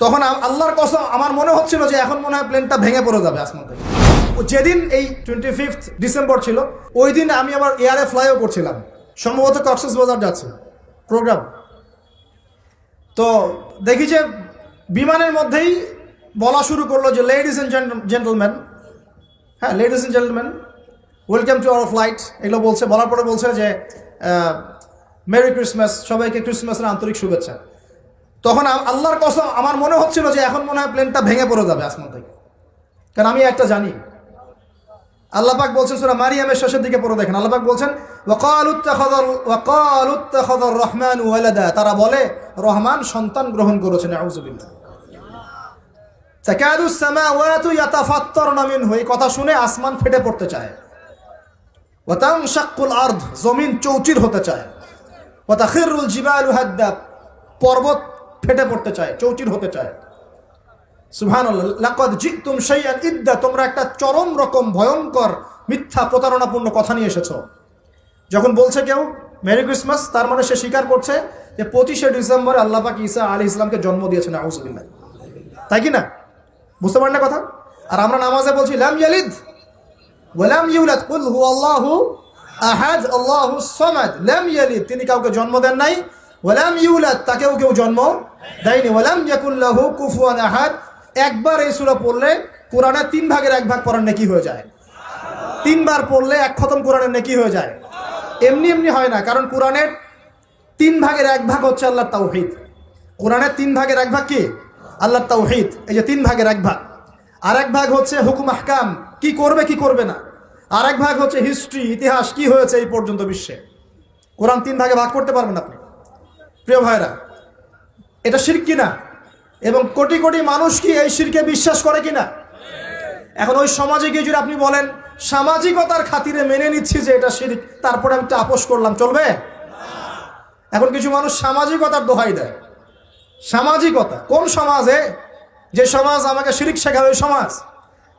তখন আল্লাহর কসম আমার মনে হচ্ছিল যে এখন মনে হয় প্লেনটা ভেঙে পড়ে যাবে আসমান থেকে। যেদিন এই 25 ডিসেম্বর ছিল ওই দিন আমি আবার এয়ারে ফ্লাইও করছিলাম, সম্ভবত কক্সবাজার যাচ্ছে প্রোগ্রাম। তো দেখি যে বিমানের মধ্যেই বলা শুরু করলো যে লেডিস এন্ড জেন্টলম্যান, হ্যাঁ ladies and gentleman, welcome to our flight, এগুলো বলছে। বলার পরে বলছে যে মেরি ক্রিসমাস, সবাইকে ক্রিসমাসের আন্তরিক শুভেচ্ছা। তখন আল্লাহর কসম আমার মনে হচ্ছিল যে এখন মনে হয় প্লেনটা ভেঙে পড়ে যাবে আসমান থেকে, কারণ আমি একটা জানি। আল্লাহ পাক বলছেন সূরা মারিয়ামের শেষের দিকে পড়ে দেখেন, আল্লাহ পাক বলছেন ওয়াকালু ইত্তাখাযার রহমানু ওয়ালাদা, তারা বলে রহমান সন্তান গ্রহণ করেছেন। আউযুবিল্লাহ। তাকাদুস সামাওয়াতু ইয়াতাফাত্তারনা মিনহু, এই কথা শুনে আসমান ফেটে পড়তে চায়। ওয়া তানশাক্কুল আরদ, জমিন চৌচির হতে চায়। ওয়া তাখিরুল জিবালু হাদ্দা, পর্বত ফেটে পড়তে চায়, চৌচির হতে চায়। সুবহানাল্লাহ। লাকাদ জিতুম শাইআন ইদ্দা, তোমরা একটা চরম রকম ভয়ঙ্কর মিথ্যা প্রতারণাপূর্ণ কথা নিয়ে এসেছো। যখন বলছে কেউ মেরি ক্রিসমাস, তার মানে সে স্বীকার করছে যে 25শে ডিসেম্বরে আল্লাহ পাক ঈসা আলাইহিস সালামকে জন্ম দিয়েছেন। আউযুবিল্লাহ। তাই কি না? বুঝতে পারেন না কথা? আর আমরা নামাজে বলছি লাম ইয়ালিদ ওয়া লাম ইউলাদ কুল হুয়াল্লাহু আহাদ আল্লাহুস সামাদ। লাম ইয়ালিদ, তিনি কাউকে জন্ম দেন নাই, ওয়া লাম ইউলাদ, তাকেও কেউ জন্ম দেয়নি, ওয়া লাম ইয়াকুল লাহু কুফুয়ান আহাদ। একবার এই সূরা পড়লে কোরআনে 3 ভাগের 1 ভাগ পড়ার নেকি হয়ে যায়। 3 বার পড়লে 1 খতম কোরআনের নেকি হয়ে যায়। এমনি এমনি হয় না, কারণ কোরআনের 3 ভাগের 1 ভাগ হচ্ছে আল্লাহর তাওহীদ। কোরআনের 3 ভাগের 1 ভাগ কি? আল্লাহর তাওহীদ। এই যে 3 ভাগের 1 ভাগ। আর 1 ভাগ হচ্ছে হুকুম আহকাম, কি করবে কি করবে না। আর 1 ভাগ হচ্ছে হিস্ট্রি, ইতিহাস, কি হয়েছে এই পর্যন্ত বিশ্বে। কোরআন 3 ভাগে ভাগ করতে পারবেন আপনি। প্রিয় ভাইরা, এটা শিরক কিনা? এবং কোটি কোটি মানুষ কি এই শিরকে বিশ্বাস করে কিনা? এখন ওই সমাজে গিয়ে যদি আপনি বলেন সামাজিকতার খাতিরে মেনে নিচ্ছি যে এটা শিরক, তারপরে আমি একটা আপোষ করলাম, চলবে? এখন কিছু মানুষ সামাজিকতার দোহাই দেয়। সামাজিকতা কোন সমাজে? যে সমাজ আমাকে শিরক শেখায় ওই সমাজ,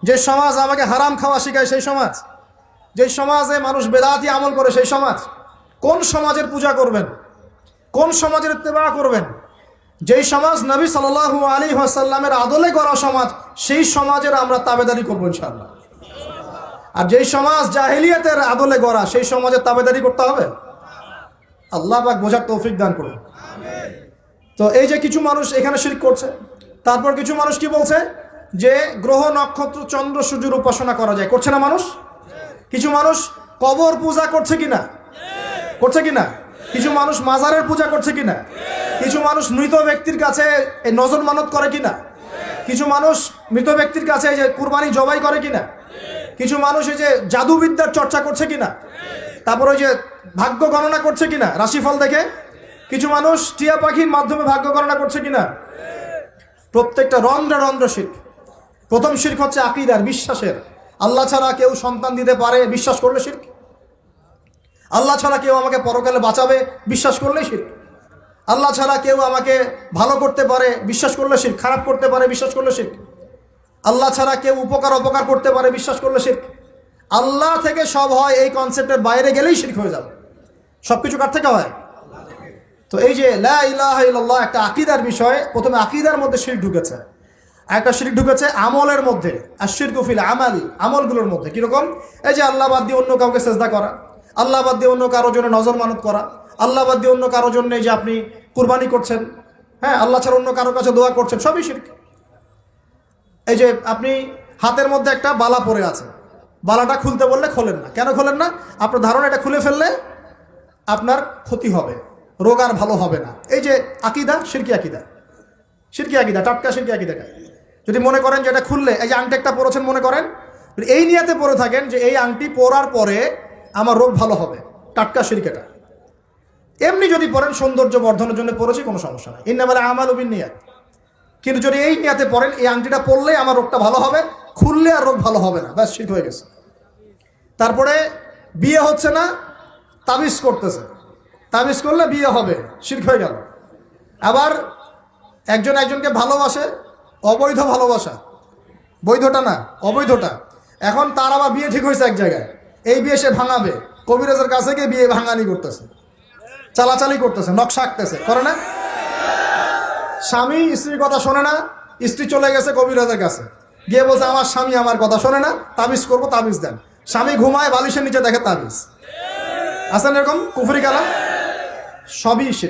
যে সমাজ আমাকে হারাম খাওয়া শেখায় সেই সমাজ, যে সমাজে মানুষ বেদাতি আমল করে সেই সমাজ। কোন সমাজের পূজা করবেন? কোন সমাজের ইত্তেবা করবেন? যেই সমাজ নবী সাল্লাল্লাহু আলাইহি ওয়াসাল্লামের আদলে গড়া সমাজ, সেই সমাজের আমরা তাবেদারি করবো ইনশাআল্লাহ। আর যেই সমাজ জাহেলিয়াতের আদলে গড়া, সেই সমাজের তাবেদারি করতে হবে। আল্লাহ পাক বোঝার তৌফিক দান করুন। তো এই যে কিছু মানুষ এখানে শিরক করছে, তারপর কিছু মানুষ কি বলছে যে গ্রহ নক্ষত্র চন্দ্র সূর্যের উপাসনা করা যায়, করছে না মানুষ? কিছু মানুষ কবর পূজা করছে কিনা? করছে কিনা? কিছু মানুষ মাজারের পূজা করছে কিনা? কিছু মানুষ মৃত ব্যক্তির কাছে এই নজর মানত করে কিনা? কিছু মানুষ মৃত ব্যক্তির কাছে এই যে কুরবানি জবাই করে কিনা? কিছু মানুষ এই যে জাদুবিদ্যার চর্চা করছে কিনা? তারপর ওই যে ভাগ্য গণনা করছে কিনা রাশিফল দেখে? কিছু মানুষ টিয়া পাখির মাধ্যমে ভাগ্য গণনা করছে কিনা? প্রত্যেকটা রন্ধ্রে রন্ধ্রে শিরক। প্রথম শিরক হচ্ছে আকীদার, বিশ্বাসের। আল্লাহ ছাড়া কেউ সন্তান দিতে পারে, বিশ্বাস করলে শিরক। আল্লাহ ছাড়া কেউ আমাকে পরকালে বাঁচাবে, বিশ্বাস করলে শিরক। আল্লাহ ছাড়া কেউ আমাকে ভালো করতে পারে, বিশ্বাস করলে শিরক। খারাপ করতে পারে, বিশ্বাস করলে শিরক। আল্লাহ ছাড়া কেউ উপকার অপকার করতে পারে, বিশ্বাস করলে শিরক। আল্লাহ থেকে সব হয়, এই কনসেপ্টের বাইরে গেলেই শিরক হয়ে যাবে। সব কিছু কার থেকে হয়? তো এই যে লা ইলাহা ইল্লাল্লাহ একটা আকীদার বিষয়। প্রথমে আকীদার মধ্যে শিরক ঢুকেছে, একটা শিরক ঢুকেছে আমলের মধ্যে। আর শিরকু ফিল আমাল, আমলগুলোর মধ্যে কিরকম? এই যে আল্লাহ বাদ দিয়ে অন্য কাউকে সেজদা করা, আল্লাহ বাদ দিয়ে অন্য কারোর জন্য নজর মানত করা, আল্লাহ বাদ দিয়ে অন্য কারোর জন্য যে আপনি কুরবানি করছেন, হ্যাঁ আল্লাহ ছাড়া অন্য কারোর কাছে দোয়া করছেন, সবই শিরক। এই যে আপনি হাতের মধ্যে একটা বালা পরে আছে, বালাটা খুলতে বললে খোলেন না, কেন খোলেন না? আপনার ধারণা এটা খুলে ফেললে আপনার ক্ষতি হবে, রোগ আর ভালো হবে না। এই যে আকীদা, শিরকি আকীদা, শিরকি আকীদা, টাটকা শিরকি আকীদাটা যদি মনে করেন যে এটা খুললে, এই যে আংটি একটা পরেছেন মনে করেন, এই নিয়াতে পরে থাকেন যে এই আংটি পরার পরে আমার রোগ ভালো হবে, টাটকা শিরক এটা। এমনি যদি পড়েন সৌন্দর্য বর্ধনের জন্য পড়েছি, কোনো সমস্যা নাই, ইন্নামাল আমালু বিন্নিয়াত। কিন্তু যদি এই নিয়াতে পড়েন এই আংটিটা পরলে আমার রোগটা ভালো হবে, খুললে আর রোগ ভালো হবে না, ব্যাস শিরক হয়ে গেছে। তারপরে বিয়ে হচ্ছে না, তাবিজ করতেছে, তাবিজ করলে বিয়ে হবে, শিরক হয়ে গেল। আবার একজন একজনকে ভালোবাসে, অবৈধ ভালোবাসা, বৈধটা না অবৈধটা। এখন তার আবার বিয়ে ঠিক হয়েছে এক জায়গায়, এই বিয়ে সে ভাঙাবে, কবিরাজের কাছে গিয়ে বিয়ে ভাঙানি করতেছে, চালাচালি করতেছে, নকশা আঁকতেছে, করে না? স্বামী স্ত্রীর কথা শোনে না, স্ত্রী চলে গেছে কবিরাজের কাছে, গিয়ে বলছে আমার স্বামী আমার কথা শোনে না, তাবিজ করবো, তাবিজ দেন। স্বামী ঘুমায়, বালিশের নিচে দেখে তাবিজ। আছেন এরকম কুফরি কালাম? সবই